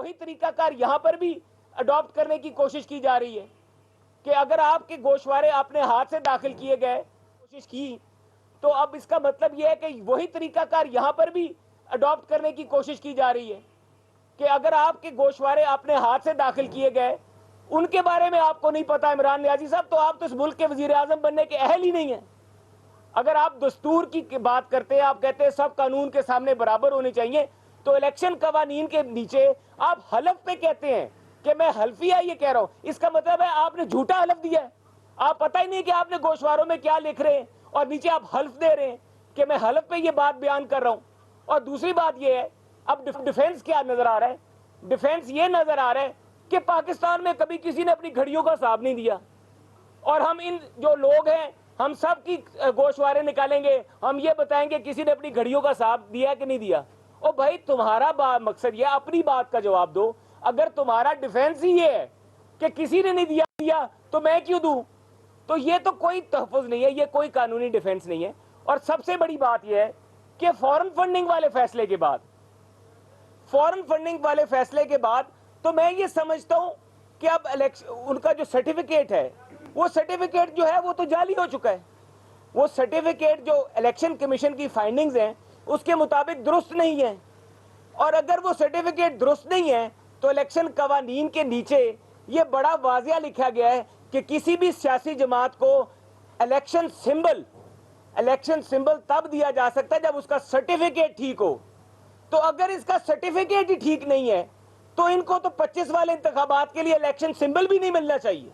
वही तरीका कार यहाँ पर भी अडॉप्ट करने की कोशिश की जा रही है कि अगर आपके गोशवारे अपने हाथ से दाखिल किए गए कोशिश की, तो अब इसका मतलब यह है कि वही तरीका कार यहाँ पर भी अडॉप्ट करने की कोशिश की जा रही है कि अगर आपके गोशवारे अपने हाथ से दाखिल किए गए, उनके बारे में आपको नहीं पता इमरान नियाजी साहब, तो आप तो इस मुल्क के वजीर आजम बनने के अहल ही नहीं है। अगर आप दस्तूर की बात करते हैं, आप कहते हैं सब कानून के सामने बराबर होने चाहिए, तो इलेक्शन कवानीन के नीचे आप हलफ पे कहते हैं कि मैं हल्फिया ये कह रहा हूं, इसका मतलब है आपने झूठा हलफ दिया है। आप पता ही नहीं कि आपने गोशवारों में क्या लिख रहे हैं और नीचे आप हल्फ दे रहे हैं कि मैं हलफ पे ये बात बयान कर रहा हूं। और दूसरी बात ये है, अब डिफेंस क्या नजर आ रहा है? डिफेंस ये नजर आ रहा है कि पाकिस्तान में कभी किसी ने अपनी घड़ियों का हिसाब नहीं दिया, और हम इन जो लोग हैं हम सब की गोशवारे निकालेंगे, हम ये बताएंगे किसी ने अपनी घड़ियों का हिसाब दिया कि नहीं दिया। ओ भाई, तुम्हारा मकसद ये, अपनी बात का जवाब दो। अगर तुम्हारा डिफेंस ही ये है कि किसी ने नहीं दिया तो मैं क्यों दूं, तो ये तो कोई तहफ़्फ़ुज़ नहीं है, ये कोई कानूनी डिफेंस नहीं है। और सबसे बड़ी बात यह है कि फॉरेन फंडिंग वाले फैसले के बाद तो मैं ये समझता हूं कि अब उनका जो सर्टिफिकेट है, वो सर्टिफिकेट जो है वो तो जाली हो चुका है। वो सर्टिफिकेट जो इलेक्शन कमीशन की फाइंडिंग्स हैं उसके मुताबिक दुरुस्त नहीं है, और अगर वो सर्टिफिकेट दुरुस्त नहीं है तो इलेक्शन कवानीन के नीचे ये बड़ा वाज़िया लिखा गया है कि किसी भी सियासी जमात को इलेक्शन सिंबल तब दिया जा सकता है जब उसका सर्टिफिकेट ठीक हो। तो अगर इसका सर्टिफिकेट ही ठीक नहीं है तो इनको तो 25 वाले इंतखाबात के लिए इलेक्शन सिंबल भी नहीं मिलना चाहिए,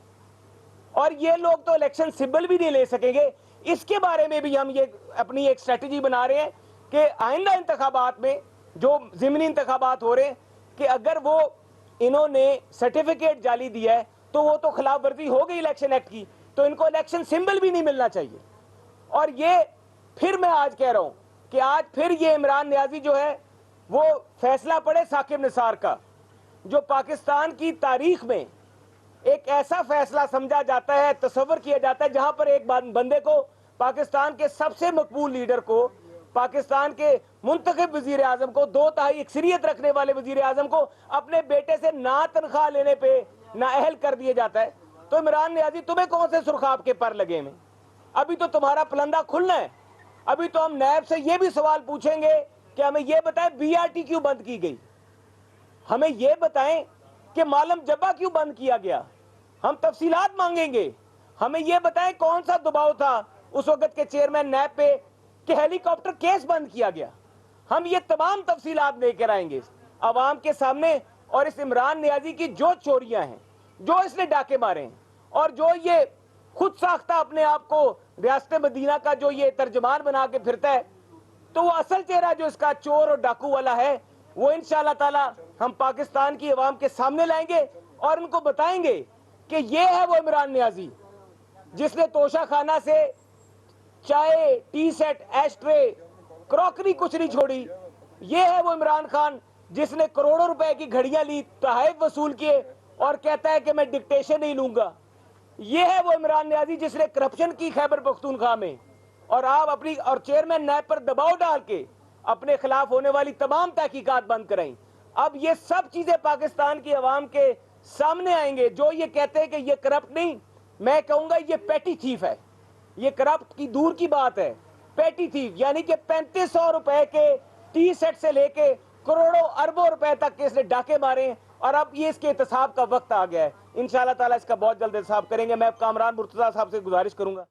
और ये लोग तो इलेक्शन सिंबल भी नहीं ले सकेंगे। इसके बारे में भी हम ये अपनी एक स्ट्रेटजी बना रहे हैं कि आइंदा इंतखाबात में जो ज़िमनी इंतखाबात हो रहे हैं, कि अगर वो इन्होंने सर्टिफिकेट जाली दिया है तो वो तो खिलाफ वर्जी हो गई इलेक्शन एक्ट की, तो इनको इलेक्शन सिंबल भी नहीं मिलना चाहिए। और ये फिर मैं आज कह रहा हूं कि आज फिर ये इमरान नियाजी जो है वो फैसला पड़े साकिब निसार का, जो पाकिस्तान की तारीख में एक ऐसा फैसला समझा जाता है, तस्वर किया जाता है, जहां पर एक बंदे को, पाकिस्तान के सबसे मकबूल लीडर को, पाकिस्तान के मुंतखब वजीर आजम को, 2/3 अक्सरियत रखने वाले वजीर आजम को अपने बेटे से ना तनख्वाह लेने पे नाअहल कर दिया जाता है। तो इमरान नियाजी, तुम्हें कौन से सुरखाब के पर लगे में? अभी तो तुम्हारा पलंदा खुलना है। अभी तो हम नैब से ये भी सवाल पूछेंगे कि हमें यह बताएं BRT क्यों बंद की गई, हमें यह बताएं कि मालम जब्बा क्यों बंद किया गया, हम तफसीलात मांगेंगे। हमें यह बताएं कौन सा दबाव था उस वक्त के चेयरमैन नैब पे कि हेलीकॉप्टर केस बंद किया गया। हम ये तमाम तफसीलात लेकर आएंगे अवाम के सामने। और इस इमरान नियाजी की जो चोरियां हैं, जो इसने डाके मारे हैं, और जो ये खुद साख्ता अपने आप को रियासत मदीना का जो ये तर्जमान बना के फिरता है, तो वो असल चेहरा जो इसका चोर और डाकू वाला है, वो इंशाअल्लाह ताला हम पाकिस्तान की अवाम के सामने लाएंगे और उनको बताएंगे कि ये है वो इमरान नियाजी जिसने तोशा खाना से चाय, टी सेट, एश ट्रे, क्रॉकरी कुछ नहीं छोड़ी। ये है वो इमरान खान जिसने करोड़ों रुपए की घड़ियां ली, तोहफे वसूल किए और कहता है कि मैं डिक्टेशन नहीं लूंगा। ये है वो इमरान नियाजी जिसने करप्शन की खैबर पख्तूनख्वा में, और आप अपनी और चेयरमैन नैब पर दबाव डाल के अपने खिलाफ होने वाली तमाम तहकीकात बंद कराई। अब ये सब चीजें पाकिस्तान की आवाम के सामने आएंगे। जो ये कहते हैं कि ये करप्ट नहीं, मैं कहूंगा ये पेटी थीफ है। ये करप्ट की दूर की बात है, पेटी थीफ, यानी कि 3500 रुपए के टी सेट से लेके करोड़ों अरबों रुपए तक के इसने डाके मारे, और अब ये इसके एहतसाब का वक्त आ गया है। इंशाअल्लाह ताला इसका बहुत जल्द एहतसाब करेंगे। मैं कामरान मुर्तजा साहब से गुजारिश करूंगा।